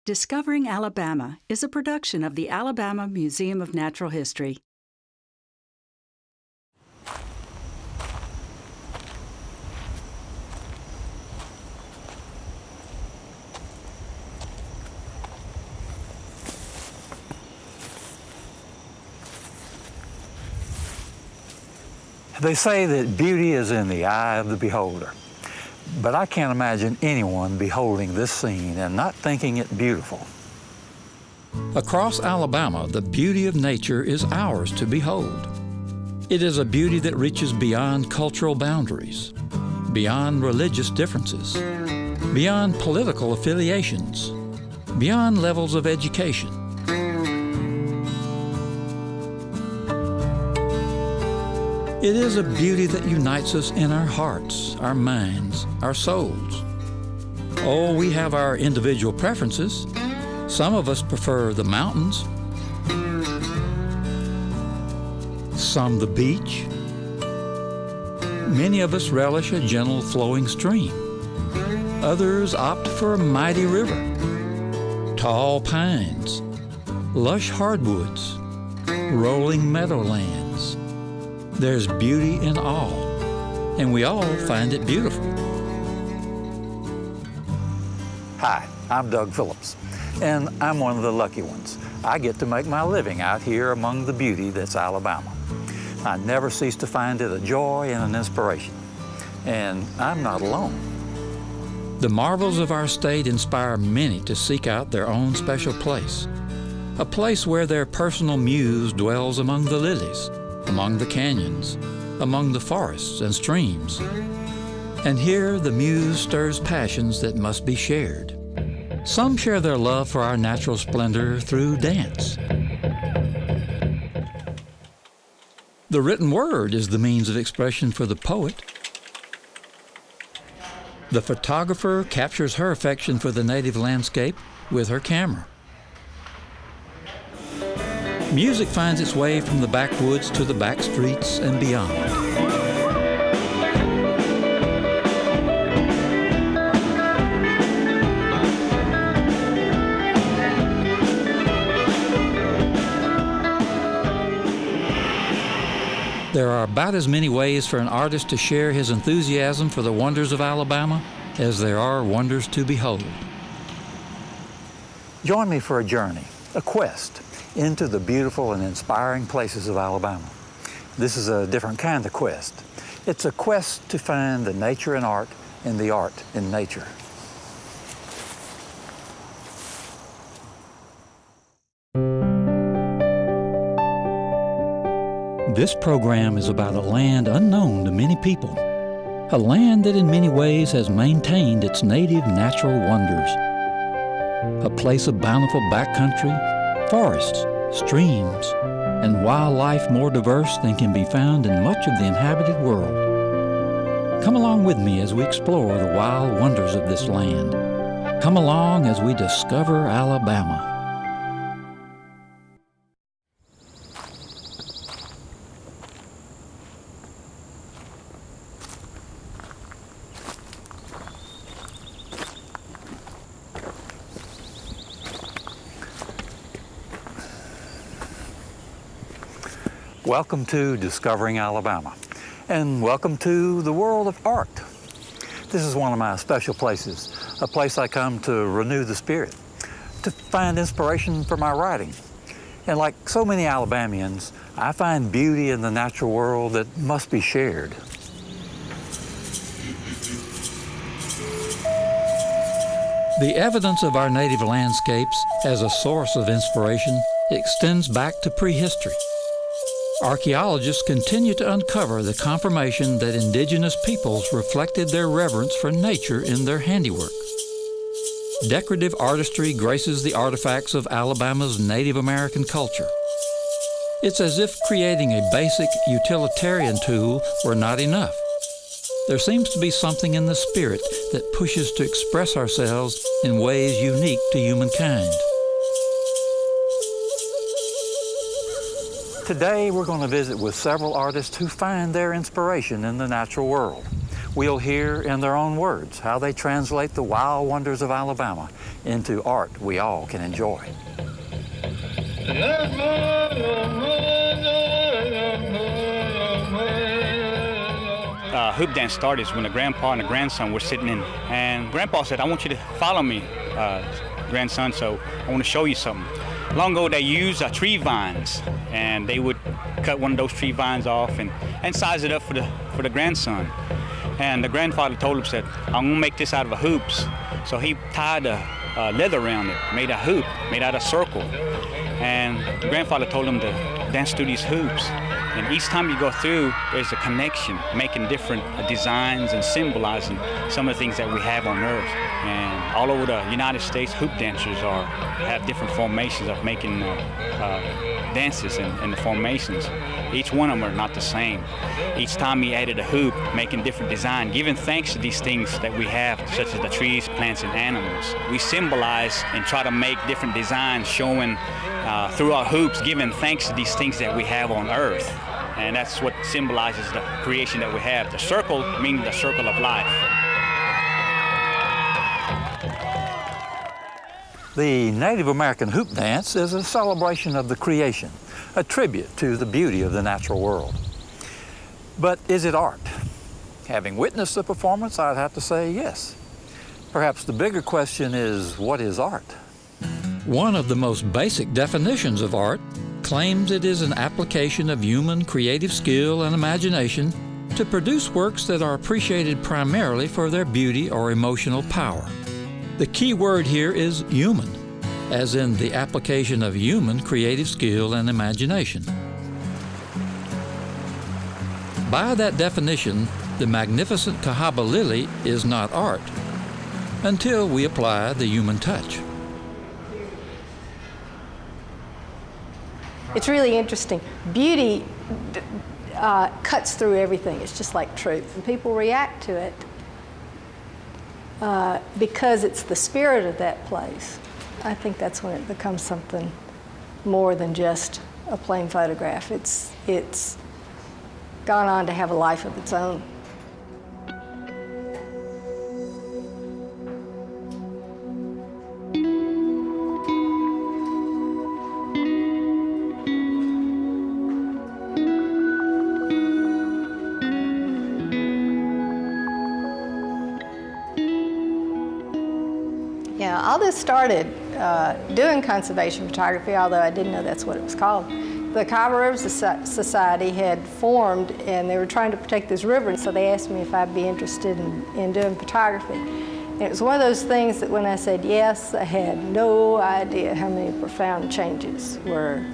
Discovering Alabama is a production of the Alabama Museum of Natural History. They say that beauty is in the eye of the beholder, but I can't imagine anyone beholding this scene and not thinking it beautiful. Across Alabama, the beauty of nature is ours to behold. It is a beauty that reaches beyond cultural boundaries, beyond religious differences, beyond political affiliations, beyond levels of education. It is a beauty that unites us in our hearts, our minds, our souls. Oh, we have our individual preferences. Some of us prefer the mountains, some the beach. Many of us relish a gentle flowing stream. Others opt for a mighty river, tall pines, lush hardwoods, rolling meadowlands. There's beauty in all, and we all find it beautiful. Hi, I'm Doug Phillips, and I'm one of the lucky ones. I get to make my living out here among the beauty that's Alabama. I never cease to find it a joy and an inspiration, and I'm not alone. The marvels of our state inspire many to seek out their own special place, a place where their personal muse dwells among the lilies, among the canyons, among the forests and streams. And here the muse stirs passions that must be shared. Some share their love for our natural splendor through dance. The written word is the means of expression for the poet. The photographer captures her affection for the native landscape with her camera. Music finds its way from the backwoods to the back streets and beyond. There are about as many ways for an artist to share his enthusiasm for the wonders of Alabama as there are wonders to behold. Join me for a journey, a quest, into the beautiful and inspiring places of Alabama. This is a different kind of quest. It's a quest to find the nature in art and the art in nature. This program is about a land unknown to many people, a land that in many ways has maintained its native natural wonders, a place of bountiful backcountry, forests, streams, and wildlife more diverse than can be found in much of the inhabited world. Come along with me as we explore the wild wonders of this land. Come along as we discover Alabama. Welcome to Discovering Alabama, and welcome to the world of art. This is one of my special places, a place I come to renew the spirit, to find inspiration for my writing. And like so many Alabamians, I find beauty in the natural world that must be shared. The evidence of our native landscapes as a source of inspiration extends back to prehistory. Archaeologists continue to uncover the confirmation that indigenous peoples reflected their reverence for nature in their handiwork. Decorative artistry graces the artifacts of Alabama's Native American culture. It's as if creating a basic utilitarian tool were not enough. There seems to be something in the spirit that pushes to express ourselves in ways unique to humankind. Today, we're going to visit with several artists who find their inspiration in the natural world. We'll hear in their own words how they translate the wild wonders of Alabama into art we all can enjoy. Hoop dance started when the grandpa and the grandson were sitting in, and Grandpa said, "I want you to follow me, grandson, so I want to show you something." Long ago, they used tree vines, and they would cut one of those tree vines off and size it up for the grandson. And the grandfather told him, said, "I'm gonna make this out of hoops." So he tied a leather around it, made a hoop, made out of a circle. And the grandfather told him to dance through these hoops. And each time you go through, there's a connection, making different designs and symbolizing some of the things that we have on Earth. And all over the United States, hoop dancers have different formations of making dances and the formations. Each one of them are not the same. Each time he added a hoop, making different design, giving thanks to these things that we have, such as the trees, plants, and animals. We symbolize and try to make different designs showing through our hoops, giving thanks to these things that we have on Earth. And that's what symbolizes the creation that we have. The circle meaning the circle of life. The Native American hoop dance is a celebration of the creation, a tribute to the beauty of the natural world. But is it art? Having witnessed the performance, I'd have to say yes. Perhaps the bigger question is, what is art? One of the most basic definitions of art claims it is an application of human creative skill and imagination to produce works that are appreciated primarily for their beauty or emotional power. The key word here is human, as in the application of human creative skill and imagination. By that definition, the magnificent Cahaba lily is not art until we apply the human touch. It's really interesting. Beauty cuts through everything. It's just like truth. And people react to it because it's the spirit of that place. I think that's when it becomes something more than just a plain photograph. It's gone on to have a life of its own. Yeah, all this started doing conservation photography, although I didn't know that's what it was called. The Cahaba River Society had formed, and they were trying to protect this river, and so they asked me if I'd be interested in doing photography. And it was one of those things that when I said yes, I had no idea how many profound changes were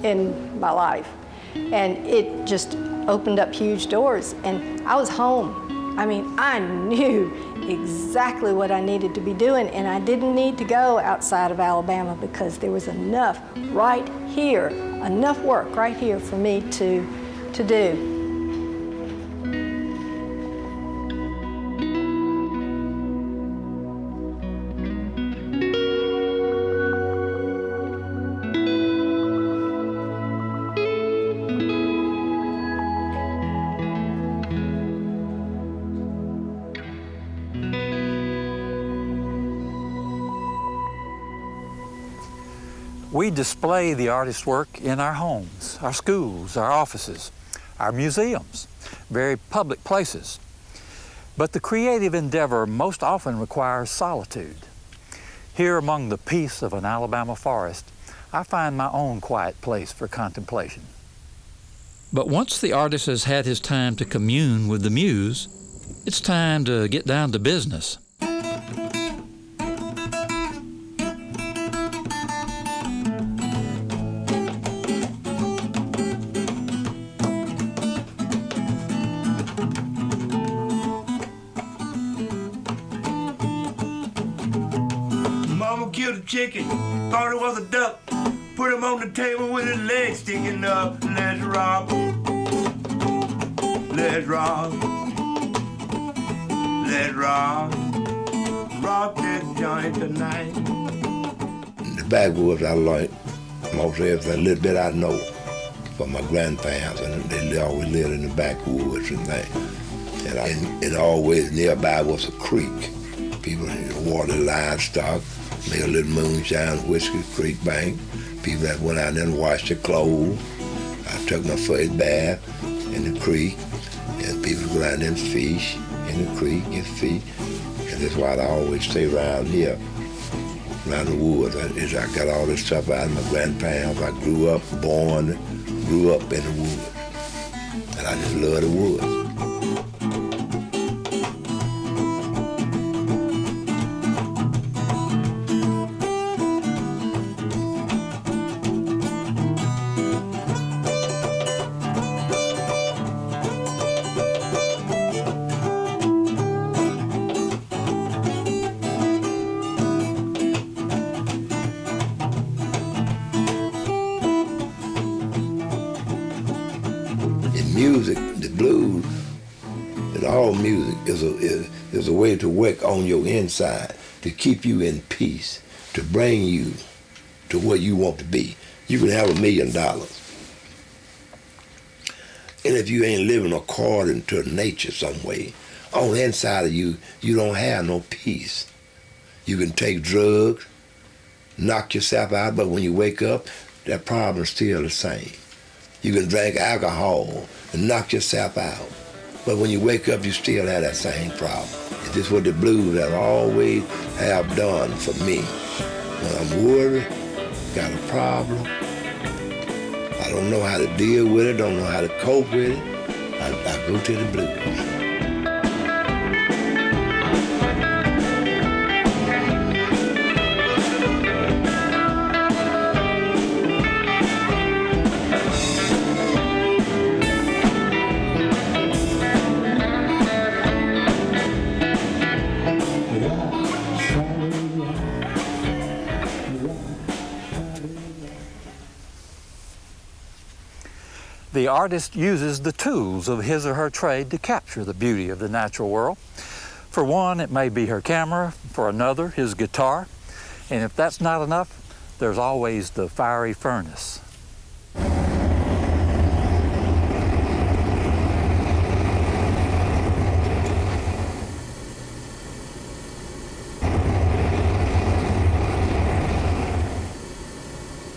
in my life. And it just opened up huge doors, and I was home. I mean, I knew exactly what I needed to be doing, and I didn't need to go outside of Alabama because there was enough right here, enough work right here for me to do. We display the artist's work in our homes, our schools, our offices, our museums, very public places. But the creative endeavor most often requires solitude. Here among the peace of an Alabama forest, I find my own quiet place for contemplation. But once the artist has had his time to commune with the muse, it's time to get down to business. Killed a chicken, thought it was a duck. Put him on the table with his legs sticking up. Let's rock. Let's rock. Let's rock. Rock this joint tonight. The backwoods I learned most everything, a little bit I know from my grandparents, and they always lived in the backwoods and things. And always nearby was a creek. People water livestock, made a little moonshine, whiskey, creek bank. People that went out there and washed their clothes. I took my first bath in the creek, and people go out there and fish in the creek, get fish. And that's why I always stay around here, around the woods. I got all this stuff out of my grandparents. I grew up in the woods. And I just love the woods. Music, the blues, and all music is a way to work on your inside, to keep you in peace, to bring you to where you want to be. You can have $1 million. And if you ain't living according to nature some way, on the inside of you, you don't have no peace. You can take drugs, knock yourself out, but when you wake up, that problem's still the same. You can drink alcohol and knock yourself out. But when you wake up, you still have that same problem. It's just what the blues have always have done for me. When I'm worried, got a problem, I don't know how to deal with it, don't know how to cope with it, I go to the blues. The artist uses the tools of his or her trade to capture the beauty of the natural world. For one, it may be her camera, for another, his guitar, and if that's not enough, there's always the fiery furnace.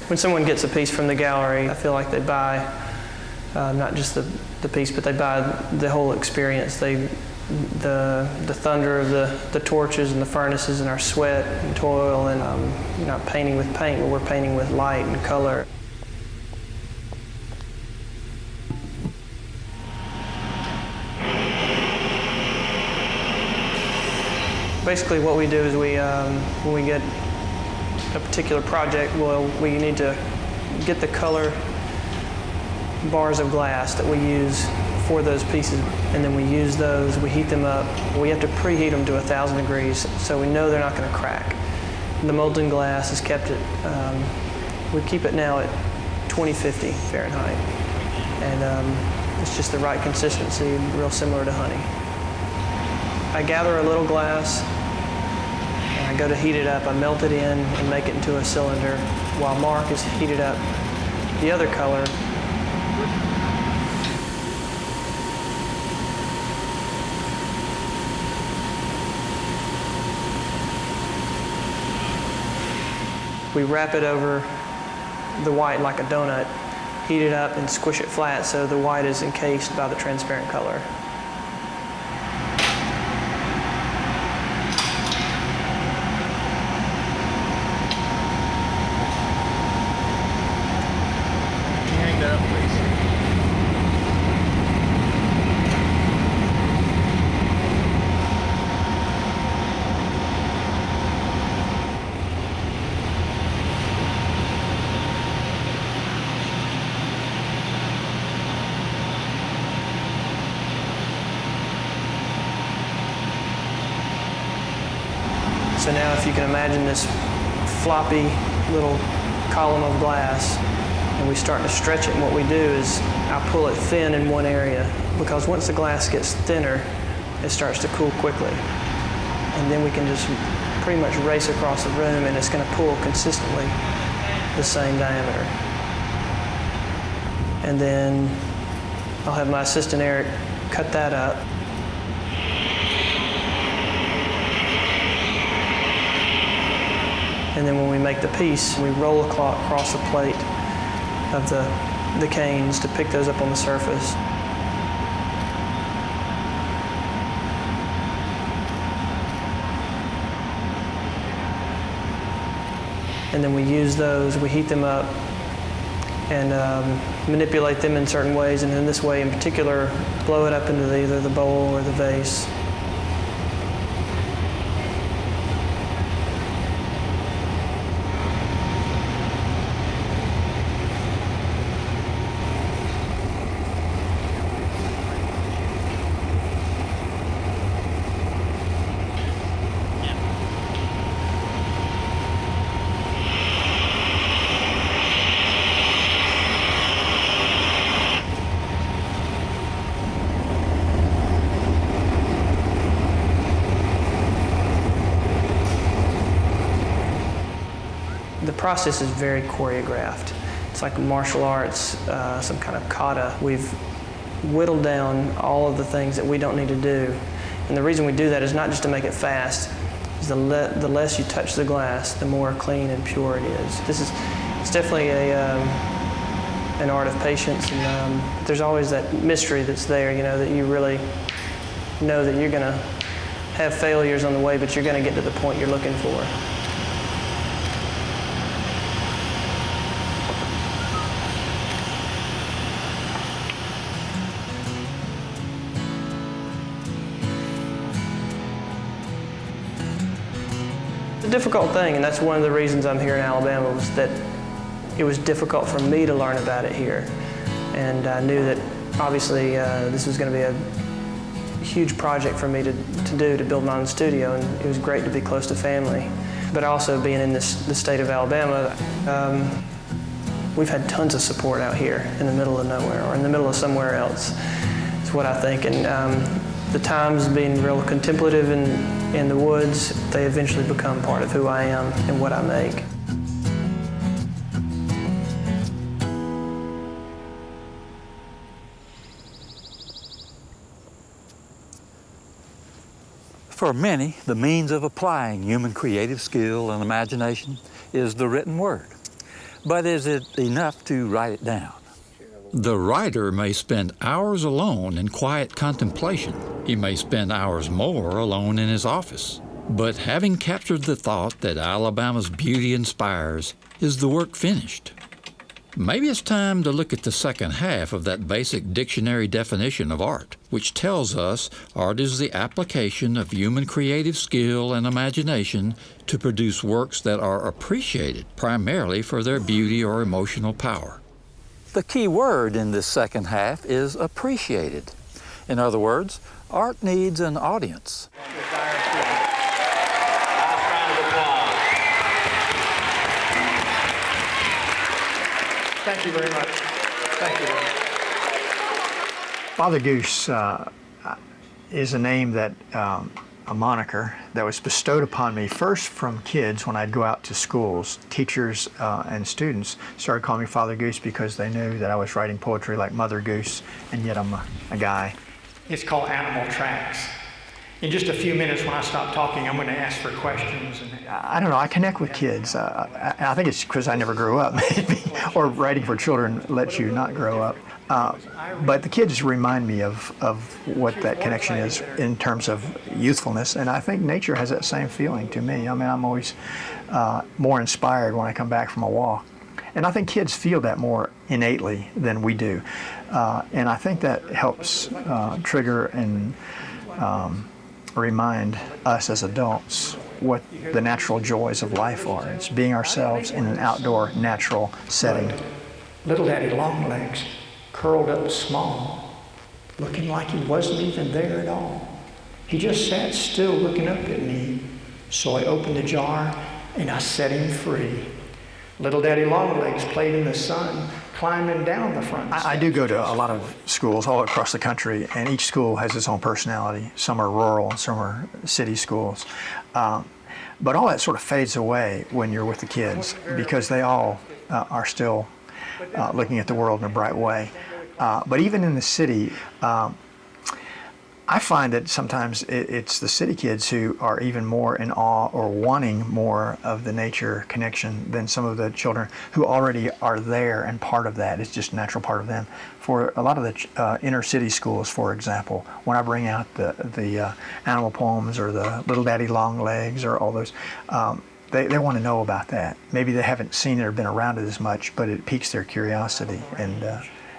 When someone gets a piece from the gallery, I feel like they buy not just the piece, but they buy the whole experience. The thunder of the torches and the furnaces and our sweat and toil, and you're not painting with paint, but we're painting with light and color. Basically what we do is when we get a particular project, we need to get the color bars of glass that we use for those pieces, and then we use those, we heat them up. We have to preheat them to 1,000 degrees so we know they're not going to crack. The molten glass is kept at, we keep it now at 2050 Fahrenheit, and it's just the right consistency, real similar to honey. I gather a little glass, and I go to heat it up. I melt it in and make it into a cylinder while Mark is heated up the other color. We wrap it over the white like a donut, heat it up and squish it flat so the white is encased by the transparent color. Hang that up, please. So now if you can imagine this floppy little column of glass, and we start to stretch it, and what we do is I pull it thin in one area, because once the glass gets thinner, it starts to cool quickly. And then we can just pretty much race across the room, and it's going to pull consistently the same diameter. And then I'll have my assistant Eric cut that up, And then when we make the piece, we roll a cloth across the plate of the canes to pick those up on the surface. And then we use those, we heat them up and manipulate them in certain ways, and in this way in particular, blow it up into either the bowl or the vase. The process is very choreographed. It's like martial arts, some kind of kata. We've whittled down all of the things that we don't need to do. And the reason we do that is not just to make it fast. Is the less you touch the glass, the more clean and pure it is. It's definitely an art of patience, and there's always that mystery that's there, you know, that you really know that you're going to have failures on the way, but you're going to get to the point you're looking for. The difficult thing, and that's one of the reasons I'm here in Alabama, was that it was difficult for me to learn about it here. And I knew that obviously this was going to be a huge project for me to do, to build my own studio, and it was great to be close to family. But also being in the state of Alabama, we've had tons of support out here in the middle of nowhere, or in the middle of somewhere else, is what I think. And the times being real contemplative in the woods, they eventually become part of who I am and what I make. For many, the means of applying human creative skill and imagination is the written word. But is it enough to write it down? The writer may spend hours alone in quiet contemplation. He may spend hours more alone in his office. But having captured the thought that Alabama's beauty inspires, is the work finished? Maybe it's time to look at the second half of that basic dictionary definition of art, which tells us art is the application of human creative skill and imagination to produce works that are appreciated primarily for their beauty or emotional power. The key word in this second half is appreciated. In other words, art needs an audience. Thank you very much. Thank you. Father Goose is a name that, a moniker that was bestowed upon me first from kids when I'd go out to schools. Teachers and students started calling me Father Goose because they knew that I was writing poetry like Mother Goose, and yet I'm a guy. It's called Animal Tracks. In just a few minutes when I stop talking, I'm going to ask for questions. I don't know, I connect with kids. I think it's because I never grew up, maybe, or writing for children lets you not grow up. But the kids remind me of what that connection is in terms of youthfulness, and I think nature has that same feeling to me. I mean, I'm always more inspired when I come back from a walk. And I think kids feel that more innately than we do. And I think that helps trigger and remind us as adults what the natural joys of life are. It's being ourselves in an outdoor, natural setting. Little Daddy Longlegs curled up small, looking like he wasn't even there at all. He just sat still looking up at me, so I opened the jar and I set him free. Little Daddy Longlegs played in the sun, climbing down the front steps. I do go to a lot of schools all across the country, and each school has its own personality. Some are rural and some are city schools. But all that sort of fades away when you're with the kids because they all are still looking at the world in a bright way. But even in the city, I find that sometimes it's the city kids who are even more in awe or wanting more of the nature connection than some of the children who already are there and part of that. It's just a natural part of them. For a lot of the inner city schools, for example, when I bring out the animal poems or the Little Daddy Long Legs or all those, they want to know about that. Maybe they haven't seen it or been around it as much, but it piques their curiosity, and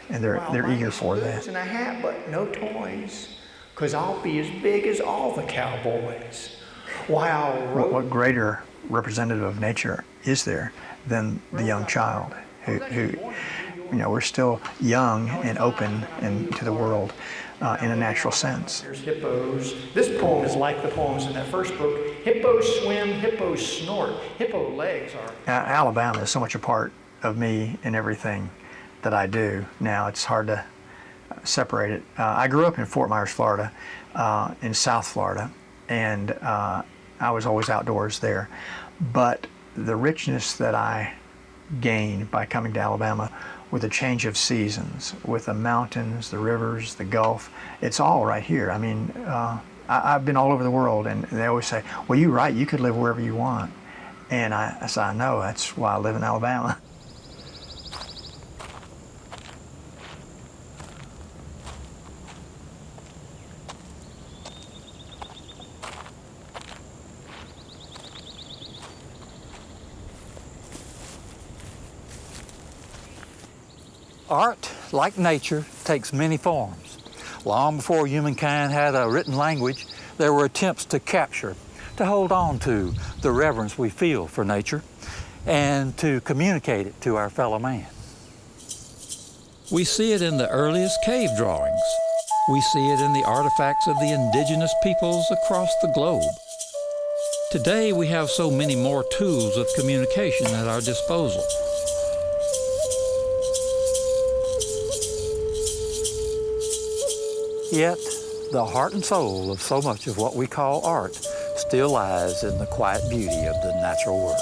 they're eager for that. And a hat, but no toys. 'Cause I'll be as big as all the cowboys. Wow. What greater representative of nature is there than the young child who we're still young and open and to the world in a natural sense. There's hippos. This poem is like the poems in that first book. Hippos swim, hippos snort. Hippo legs are... Alabama is so much a part of me in everything that I do. Now it's hard to separate it. I grew up in Fort Myers, Florida, in South Florida, and I was always outdoors there. But the richness that I gained by coming to Alabama with a change of seasons, with the mountains, the rivers, the Gulf, it's all right here. I mean, I've been all over the world, and they always say, well, you're right, you could live wherever you want. And I said, I know, that's why I live in Alabama. Art, like nature, takes many forms. Long before humankind had a written language, there were attempts to capture, to hold on to the reverence we feel for nature, and to communicate it to our fellow man. We see it in the earliest cave drawings. We see it in the artifacts of the indigenous peoples across the globe. Today, we have so many more tools of communication at our disposal. Yet, the heart and soul of so much of what we call art still lies in the quiet beauty of the natural world.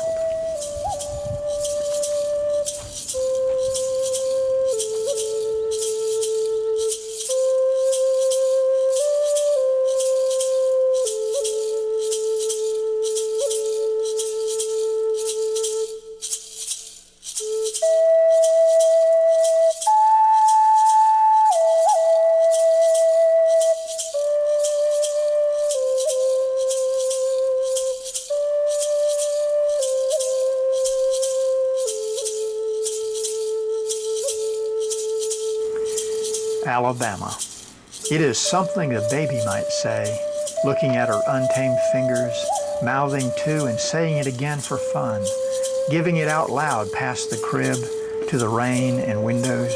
Alabama. It is something a baby might say, looking at her untamed fingers, mouthing to and saying it again for fun, giving it out loud past the crib, to the rain and windows,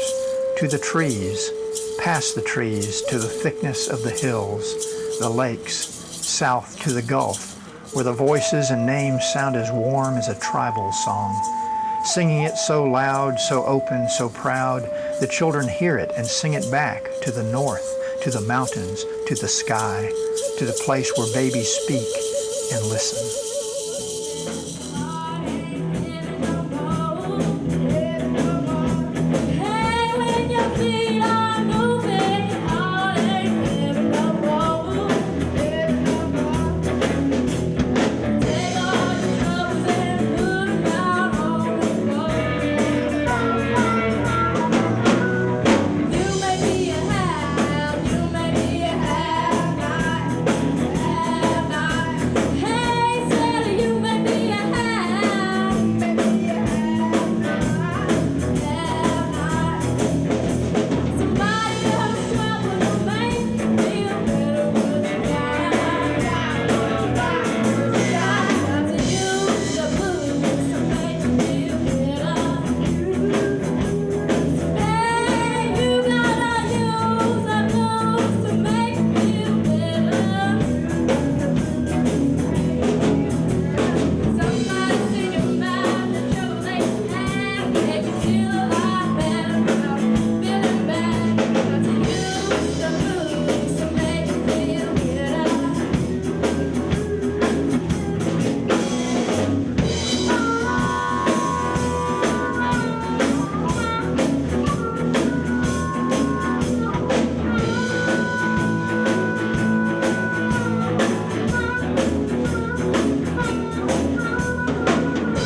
to the trees, past the trees, to the thickness of the hills, the lakes, south to the Gulf, where the voices and names sound as warm as a tribal song. Singing it so loud, so open, so proud, the children hear it and sing it back to the north, to the mountains, to the sky, to the place where babies speak and listen. Hey,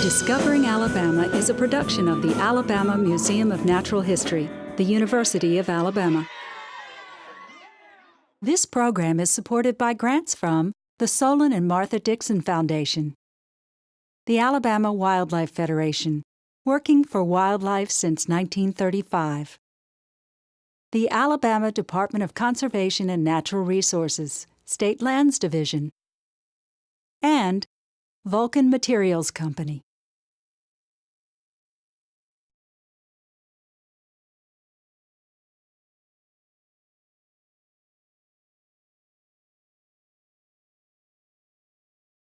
Discovering Alabama is a production of the Alabama Museum of Natural History, the University of Alabama. This program is supported by grants from the Solon and Martha Dixon Foundation, the Alabama Wildlife Federation, working for wildlife since 1935, the Alabama Department of Conservation and Natural Resources, State Lands Division, and Vulcan Materials Company.